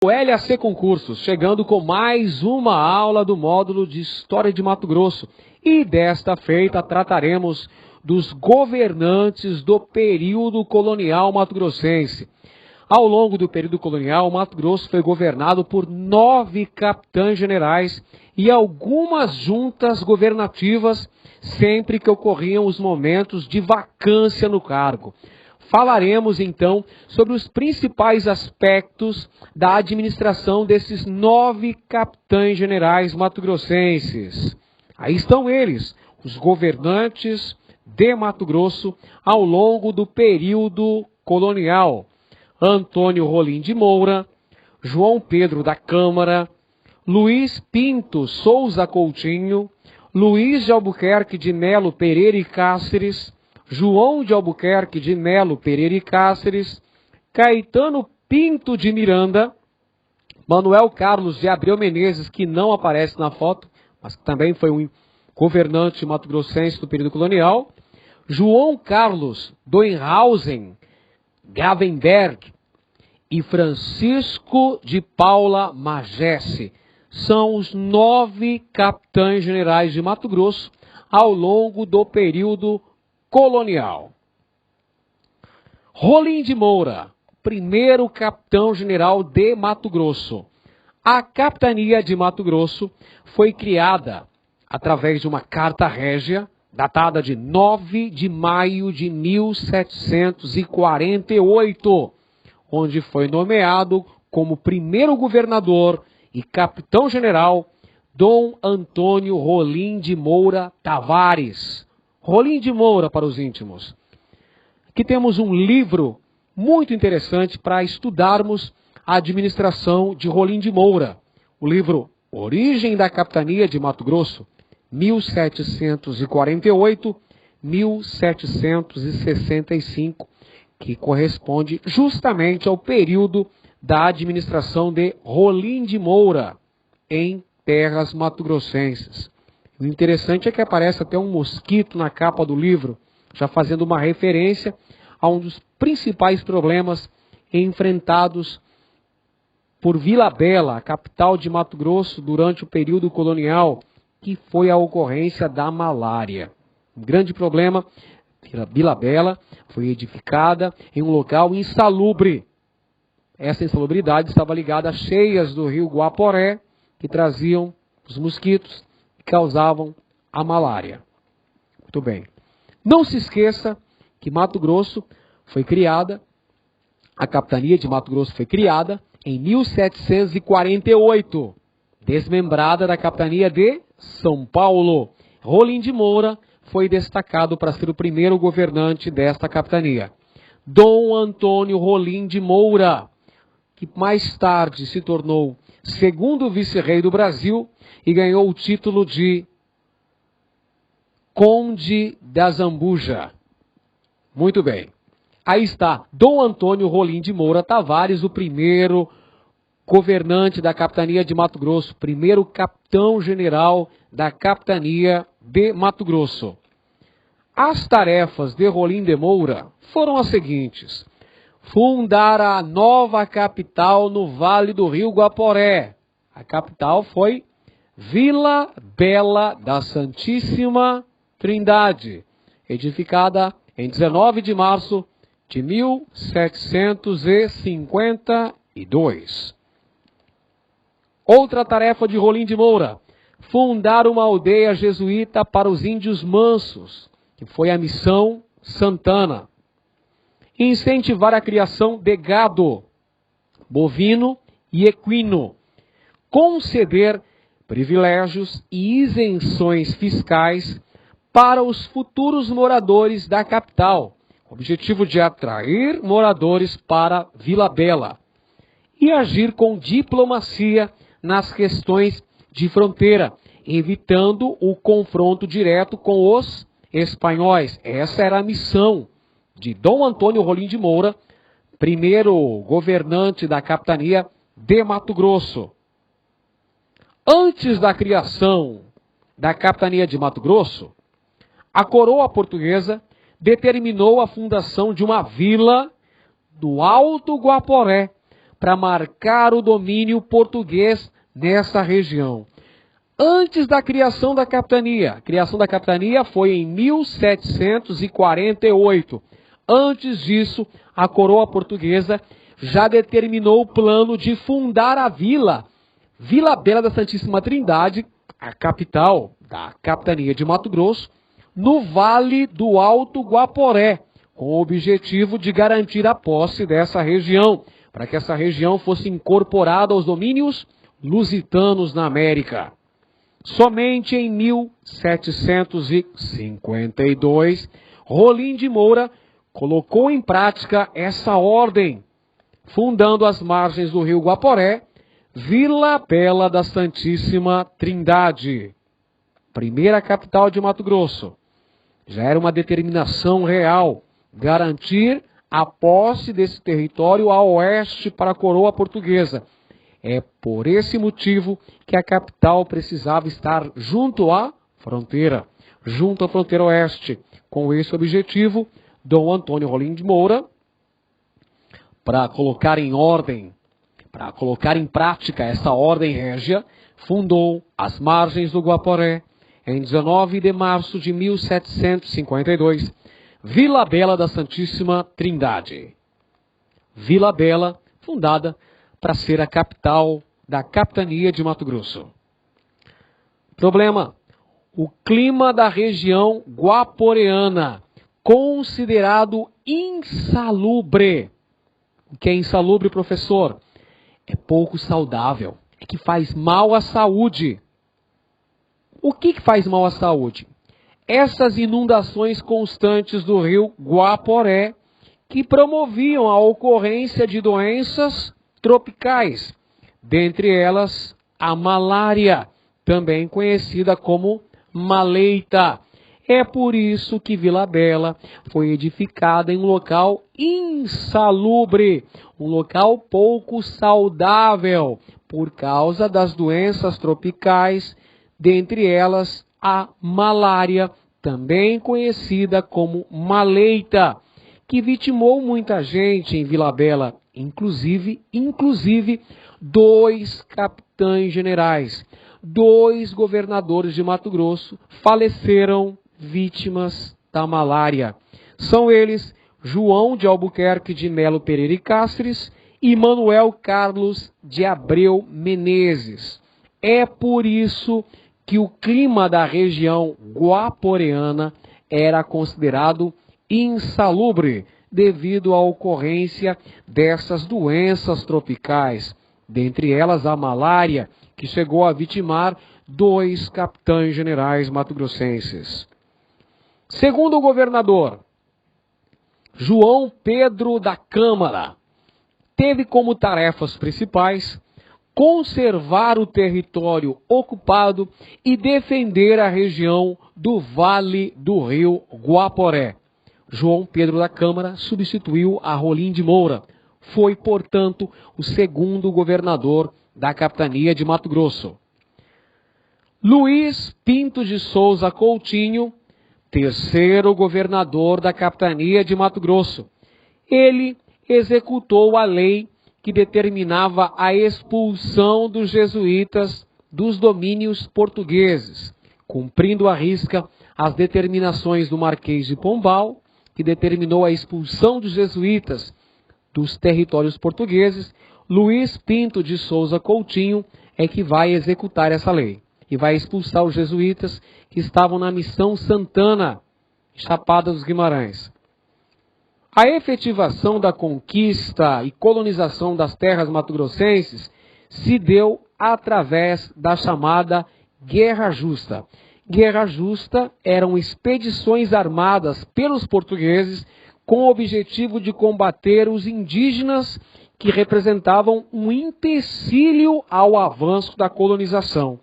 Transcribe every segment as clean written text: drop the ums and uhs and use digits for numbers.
O LAC Concursos, chegando com mais uma aula do módulo de História de Mato Grosso. E desta feita trataremos dos governantes do período colonial mato-grossense. Ao longo do período colonial, o Mato Grosso foi governado por 9 capitães generais e algumas juntas governativas, sempre que ocorriam os momentos de vacância no cargo. Falaremos, então, sobre os principais aspectos da administração desses 9 capitães generais mato-grossenses. Aí estão eles, os governantes de Mato Grosso ao longo do período colonial. Antônio Rolim de Moura, João Pedro da Câmara, Luiz Pinto Souza Coutinho, Luiz de Albuquerque de Melo Pereira e Cáceres, João de Albuquerque de Melo Pereira e Cáceres, Caetano Pinto de Miranda, Manuel Carlos de Abreu Menezes, que não aparece na foto, mas que também foi um governante mato-grossense do período colonial, João Carlos Doenhausen Gravenberg e Francisco de Paula Magesse. São os 9 capitães generais de Mato Grosso ao longo do período colonial. Rolim de Moura, primeiro capitão-general de Mato Grosso. A capitania de Mato Grosso foi criada através de uma carta régia, datada de 9 de maio de 1748, onde foi nomeado como primeiro governador e capitão-general Dom Antônio Rolim de Moura Tavares. Rolim de Moura para os íntimos. Aqui temos um livro muito interessante para estudarmos a administração de Rolim de Moura. O livro Origem da Capitania de Mato Grosso, 1748-1765, que corresponde justamente ao período da administração de Rolim de Moura em terras mato-grossenses. O interessante é que aparece até um mosquito na capa do livro, já fazendo uma referência a um dos principais problemas enfrentados por Vila Bela, a capital de Mato Grosso, durante o período colonial, que foi a ocorrência da malária. Um grande problema, Vila Bela foi edificada em um local insalubre. Essa insalubridade estava ligada às cheias do rio Guaporé, que traziam os mosquitos e causavam a malária. Muito bem. Não se esqueça que Mato Grosso foi criada, a capitania de Mato Grosso foi criada em 1748, desmembrada da capitania de São Paulo. Rolim de Moura foi destacado para ser o primeiro governante desta capitania. Dom Antônio Rolim de Moura, que mais tarde se tornou segundo vice-rei do Brasil e ganhou o título de Conde da Zambuja. Muito bem. Aí está, Dom Antônio Rolim de Moura Tavares, o primeiro governante da capitania de Mato Grosso, primeiro capitão-general da capitania de Mato Grosso. As tarefas de Rolim de Moura foram as seguintes: fundar a nova capital no Vale do Rio Guaporé. A capital foi Vila Bela da Santíssima Trindade, edificada em 19 de março de 1752. Outra tarefa de Rolim de Moura: fundar uma aldeia jesuíta para os índios mansos, que foi a Missão Santana. Incentivar a criação de gado, bovino e equino. Conceder privilégios e isenções fiscais para os futuros moradores da capital, com o objetivo de atrair moradores para Vila Bela. E agir com diplomacia nas questões de fronteira, evitando o confronto direto com os espanhóis. Essa era a missão de Dom Antônio Rolim de Moura, primeiro governante da capitania de Mato Grosso. Antes da criação da capitania de Mato Grosso, a coroa portuguesa determinou a fundação de uma vila do Alto Guaporé para marcar o domínio português nessa região. Antes da criação da capitania, a criação da capitania foi em 1748. Antes disso, a coroa portuguesa já determinou o plano de fundar a Vila Bela da Santíssima Trindade, a capital da capitania de Mato Grosso, no Vale do Alto Guaporé, com o objetivo de garantir a posse dessa região, para que essa região fosse incorporada aos domínios lusitanos na América. Somente em 1752, Rolim de Moura colocou em prática essa ordem, fundando às margens do rio Guaporé, Vila Bela da Santíssima Trindade, primeira capital de Mato Grosso. Já era uma determinação real garantir a posse desse território a oeste para a coroa portuguesa. É por esse motivo que a capital precisava estar junto à fronteira oeste. Com esse objetivo, Dom Antônio Rolim de Moura, para colocar em ordem, para colocar em prática essa ordem régia, fundou às margens do Guaporé, em 19 de março de 1752, Vila Bela da Santíssima Trindade. Vila Bela, fundada para ser a capital da capitania de Mato Grosso. Problema: o clima da região guaporeana, considerado insalubre. O que é insalubre, professor? É pouco saudável, é que faz mal à saúde. O que faz mal à saúde? Essas inundações constantes do rio Guaporé, que promoviam a ocorrência de doenças tropicais, dentre elas a malária, também conhecida como maleita. É por isso que Vila Bela foi edificada em um local insalubre, um local pouco saudável, por causa das doenças tropicais, dentre elas a malária, também conhecida como maleita, que vitimou muita gente em Vila Bela, inclusive 2 capitães generais, 2 governadores de Mato Grosso faleceram vítimas da malária. São eles João de Albuquerque de Melo Pereira e Cáceres e Manuel Carlos de Abreu Menezes. É por isso que o clima da região guaporeana era considerado insalubre devido à ocorrência dessas doenças tropicais, dentre elas a malária, que chegou a vitimar 2 capitães generais mato-grossenses. Segundo o governador, João Pedro da Câmara, teve como tarefas principais conservar o território ocupado e defender a região do Vale do Rio Guaporé. João Pedro da Câmara substituiu a Rolim de Moura. Foi, portanto, o segundo governador da capitania de Mato Grosso. Luiz Pinto de Souza Coutinho, terceiro governador da capitania de Mato Grosso. Ele executou a lei que determinava a expulsão dos jesuítas dos domínios portugueses, cumprindo à risca as determinações do Marquês de Pombal, que determinou a expulsão dos jesuítas dos territórios portugueses. Luiz Pinto de Souza Coutinho é que vai executar essa lei e vai expulsar os jesuítas que estavam na Missão Santana, Chapada dos Guimarães. A efetivação da conquista e colonização das terras mato-grossenses se deu através da chamada Guerra Justa. Guerra Justa eram expedições armadas pelos portugueses com o objetivo de combater os indígenas que representavam um empecilho ao avanço da colonização.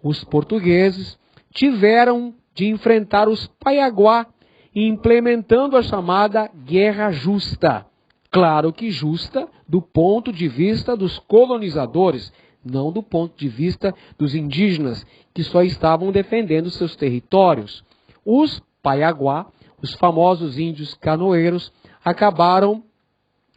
Os portugueses tiveram de enfrentar os Paiaguá, implementando a chamada Guerra Justa. Claro que justa do ponto de vista dos colonizadores, não do ponto de vista dos indígenas, que só estavam defendendo seus territórios. Os Paiaguá, os famosos índios canoeiros, acabaram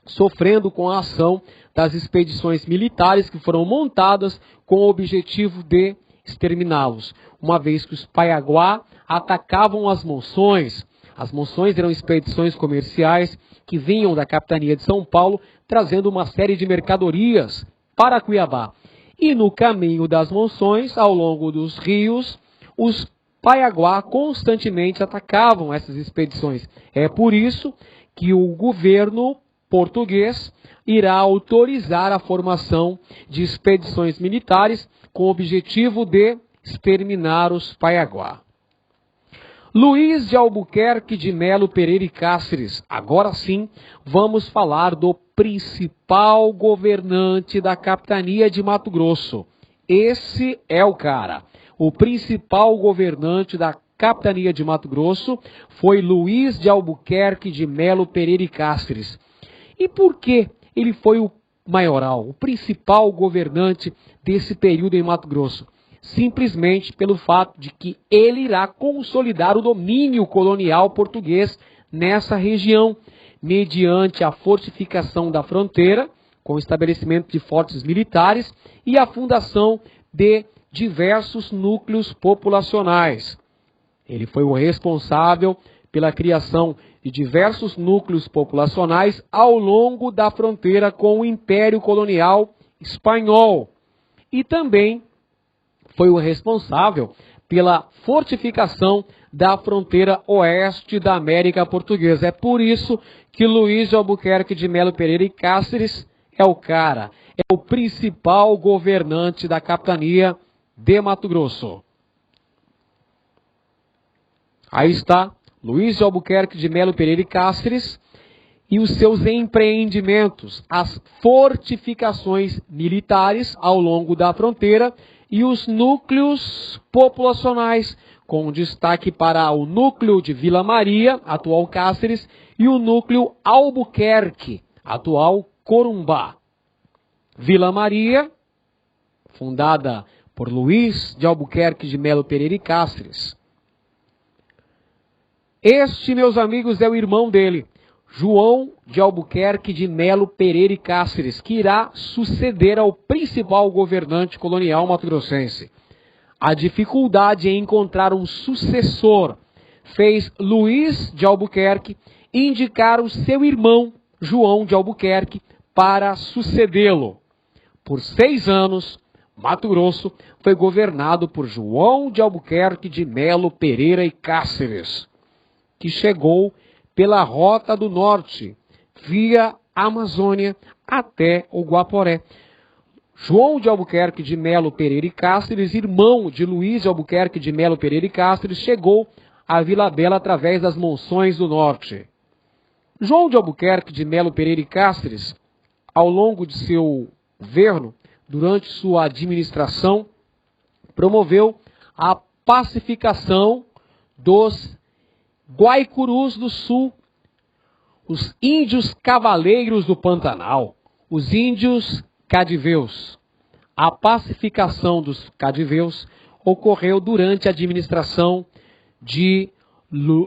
sofrendo com a ação das expedições militares que foram montadas com o objetivo de exterminá-los, uma vez que os Paiaguá atacavam as monções. As monções eram expedições comerciais que vinham da capitania de São Paulo, trazendo uma série de mercadorias para Cuiabá. E no caminho das monções, ao longo dos rios, os Paiaguá constantemente atacavam essas expedições. É por isso que o governo português irá autorizar a formação de expedições militares com o objetivo de exterminar os Paiaguá. Luiz de Albuquerque de Melo Pereira e Cáceres. Agora sim, vamos falar do principal governante da capitania de Mato Grosso. Esse é o cara. O principal governante da capitania de Mato Grosso foi Luiz de Albuquerque de Melo Pereira e Cáceres. E por que ele foi o maioral, o principal governante desse período em Mato Grosso? Simplesmente pelo fato de que ele irá consolidar o domínio colonial português nessa região, mediante a fortificação da fronteira, com o estabelecimento de fortes militares e a fundação de diversos núcleos populacionais. Ele foi o responsável pela criação de diversos núcleos populacionais ao longo da fronteira com o Império Colonial Espanhol. E também foi o responsável pela fortificação da fronteira oeste da América Portuguesa. É por isso que Luiz de Albuquerque de Melo Pereira e Cáceres é o cara, é o principal governante da capitania de Mato Grosso. Aí está Luiz de Albuquerque de Melo Pereira e Cáceres e os seus empreendimentos, as fortificações militares ao longo da fronteira e os núcleos populacionais, com destaque para o núcleo de Vila Maria, atual Cáceres, e o núcleo Albuquerque, atual Corumbá. Vila Maria, fundada por Luiz de Albuquerque de Melo Pereira e Cáceres. Este, meus amigos, é o irmão dele, João de Albuquerque de Melo Pereira e Cáceres, que irá suceder ao principal governante colonial mato-grossense. A dificuldade em encontrar um sucessor fez Luiz de Albuquerque indicar o seu irmão, João de Albuquerque, para sucedê-lo. Por 6 anos, Mato Grosso foi governado por João de Albuquerque de Melo Pereira e Cáceres, que chegou pela Rota do Norte, via Amazônia até o Guaporé. João de Albuquerque de Melo Pereira e Cáceres, irmão de Luiz de Albuquerque de Melo Pereira e Cáceres, chegou a Vila Bela através das Monções do Norte. João de Albuquerque de Melo Pereira e Cáceres, ao longo de seu governo, durante sua administração, promoveu a pacificação dos Guaicurus do Sul, os índios cavaleiros do Pantanal, os índios cadiveus. A pacificação dos cadiveus ocorreu durante a administração de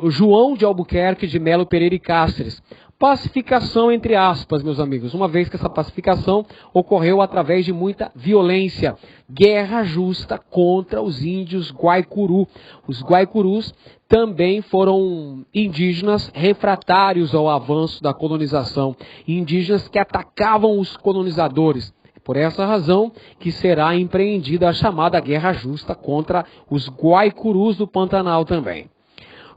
João de Albuquerque de Melo Pereira e Cáceres. Pacificação entre aspas, meus amigos, uma vez que essa pacificação ocorreu através de muita violência, guerra justa contra os índios Guaicuru. Os Guaicurus também foram indígenas refratários ao avanço da colonização, indígenas que atacavam os colonizadores. Por essa razão que será empreendida a chamada Guerra Justa contra os Guaicurus do Pantanal também.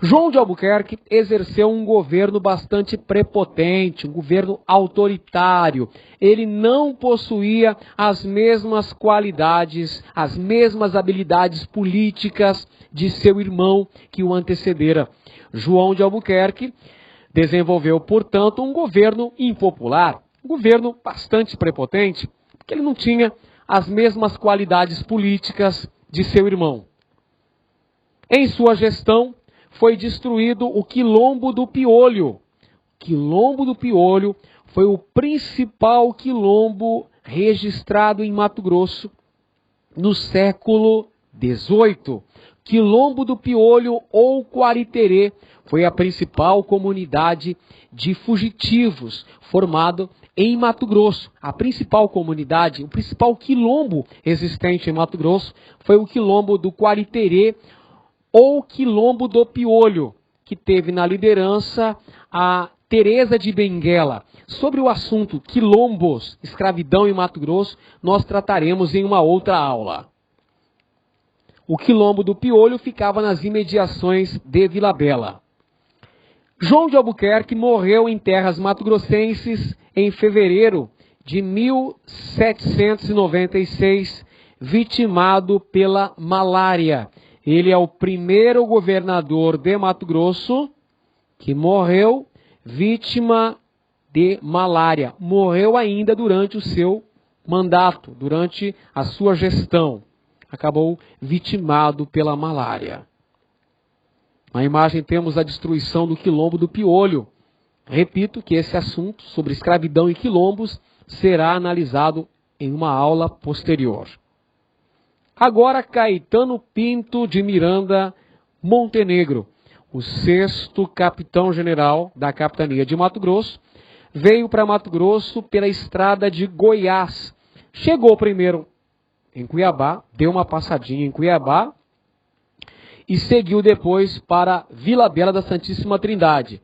João de Albuquerque exerceu um governo bastante prepotente, um governo autoritário. Ele não possuía as mesmas qualidades, as mesmas habilidades políticas de seu irmão que o antecedera. João de Albuquerque desenvolveu, portanto, um governo impopular, um governo bastante prepotente, porque ele não tinha as mesmas qualidades políticas de seu irmão. Em sua gestão, foi destruído o Quilombo do Piolho. Quilombo do Piolho foi o principal quilombo registrado em Mato Grosso no século XVIII, Quilombo do Piolho ou Quariterê foi a principal comunidade de fugitivos formado em Mato Grosso. A principal comunidade, o principal quilombo existente em Mato Grosso foi o Quilombo do Quariterê ou Quilombo do Piolho, que teve na liderança a Teresa de Benguela. Sobre o assunto quilombos, escravidão em Mato Grosso, nós trataremos em uma outra aula. O Quilombo do Piolho ficava nas imediações de Vila Bela. João de Albuquerque morreu em terras mato-grossenses em fevereiro de 1796, vitimado pela malária. Ele é o primeiro governador de Mato Grosso que morreu vítima de malária. Morreu ainda durante o seu mandato, durante a sua gestão. Acabou vitimado pela malária. Na imagem temos a destruição do Quilombo do Piolho. Repito que esse assunto sobre escravidão e quilombos será analisado em uma aula posterior. Agora, Caetano Pinto de Miranda Montenegro, o 6º capitão-general da capitania de Mato Grosso, veio para Mato Grosso pela estrada de Goiás. Chegou primeiro em Cuiabá, deu uma passadinha em Cuiabá e seguiu depois para Vila Bela da Santíssima Trindade.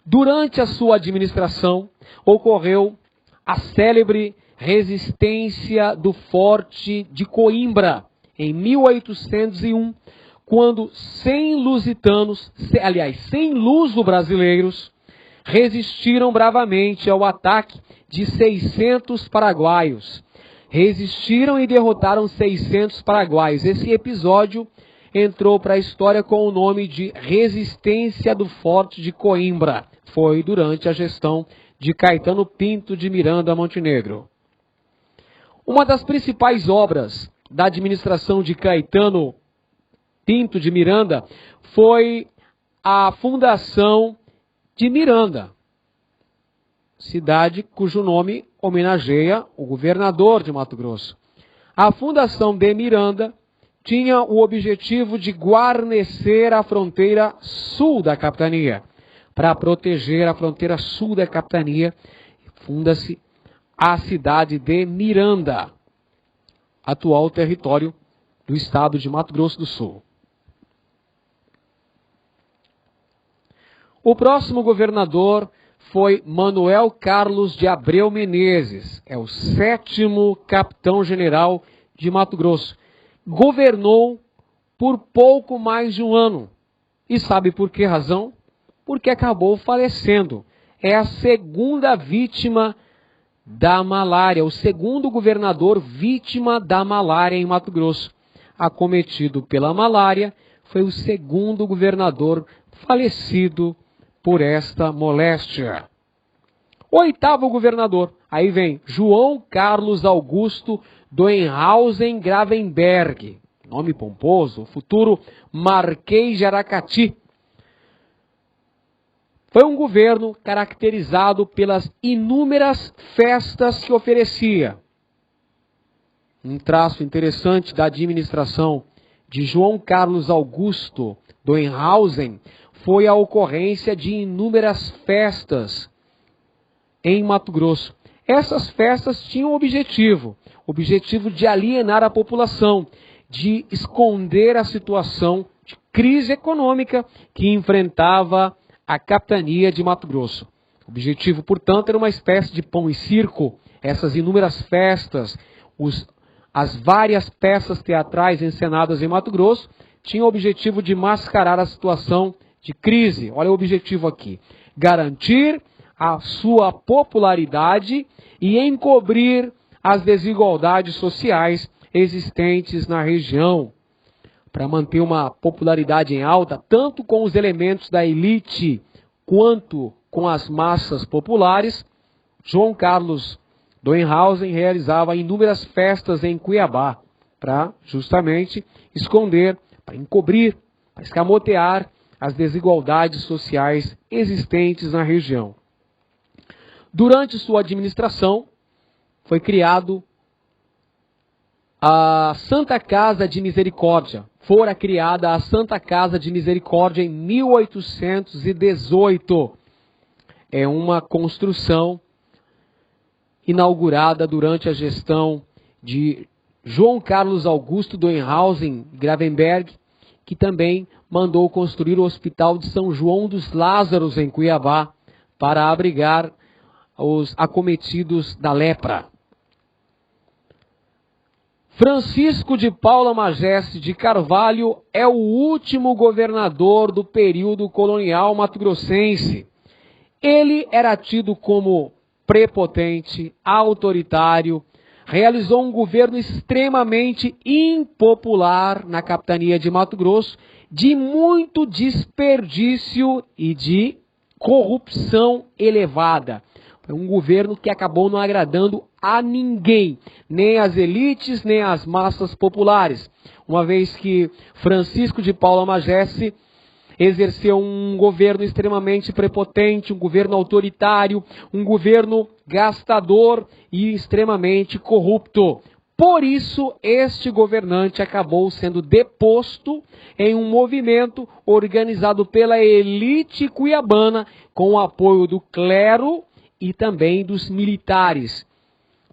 Durante a sua administração, ocorreu a célebre resistência do Forte de Coimbra, em 1801, quando 100 lusitanos, aliás, 100 luso-brasileiros, resistiram bravamente ao ataque de 600 paraguaios. Resistiram e derrotaram 600 paraguaios. Esse episódio entrou para a história com o nome de Resistência do Forte de Coimbra. Foi durante a gestão de Caetano Pinto de Miranda Montenegro. Uma das principais obras da administração de Caetano Pinto de Miranda foi a fundação de Miranda, cidade cujo nome homenageia o governador de Mato Grosso. A fundação de Miranda tinha o objetivo de guarnecer a fronteira sul da capitania. Para proteger a fronteira sul da capitania, funda-se a cidade de Miranda, atual território do estado de Mato Grosso do Sul. O próximo governador foi Manuel Carlos de Abreu Menezes, é o 7º capitão-general de Mato Grosso. Governou por pouco mais de um ano. E sabe por que razão? Porque acabou falecendo. É a segunda vítima da malária, o segundo governador vítima da malária em Mato Grosso. Acometido pela malária, foi o segundo governador falecido por esta moléstia. 8º governador, aí vem João Carlos Augusto Doenhausen Gravenberg, nome pomposo, futuro Marquês de Aracati. Foi um governo caracterizado pelas inúmeras festas que oferecia. Um traço interessante da administração de João Carlos Augusto Doenhausen foi a ocorrência de inúmeras festas em Mato Grosso. Essas festas tinham o objetivo de alienar a população, de esconder a situação de crise econômica que enfrentava a capitania de Mato Grosso. O objetivo, portanto, era uma espécie de pão e circo. Essas inúmeras festas, as várias peças teatrais encenadas em Mato Grosso, tinham o objetivo de mascarar a situação de crise. Olha o objetivo aqui: garantir a sua popularidade e encobrir as desigualdades sociais existentes na região. Para manter uma popularidade em alta, tanto com os elementos da elite quanto com as massas populares, João Carlos Doenhausen realizava inúmeras festas em Cuiabá, para justamente esconder, para encobrir, para escamotear as desigualdades sociais existentes na região. Durante sua administração, foi criado a Santa Casa de Misericórdia. Fora criada a Santa Casa de Misericórdia em 1818. É uma construção inaugurada durante a gestão de João Carlos Augusto Doenhausen Gravenberg, que também mandou construir o Hospital de São João dos Lázaros em Cuiabá para abrigar os acometidos da lepra. Francisco de Paula Majeste de Carvalho é o último governador do período colonial mato-grossense. Ele era tido como prepotente, autoritário, realizou um governo extremamente impopular na capitania de Mato Grosso, de muito desperdício e de corrupção elevada. Foi um governo que acabou não agradando a ninguém, nem as elites, nem as massas populares, uma vez que Francisco de Paula Majeste exerceu um governo extremamente prepotente, um governo autoritário, um governo gastador e extremamente corrupto. Por isso, este governante acabou sendo deposto em um movimento organizado pela elite cuiabana, com o apoio do clero e também dos militares.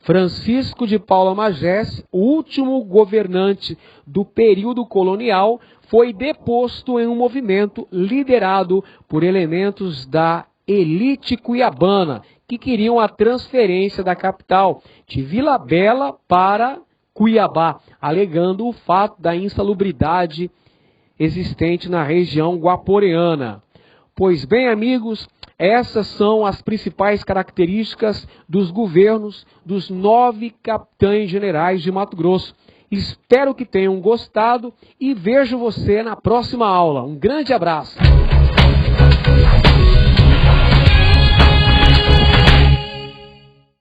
Francisco de Paula Majeste, o último governante do período colonial, foi deposto em um movimento liderado por elementos da elite cuiabana, que queriam a transferência da capital de Vila Bela para Cuiabá, alegando o fato da insalubridade existente na região guaporeana. Pois bem, amigos, essas são as principais características dos governos dos 9 capitães generais de Mato Grosso. Espero que tenham gostado e vejo você na próxima aula. Um grande abraço!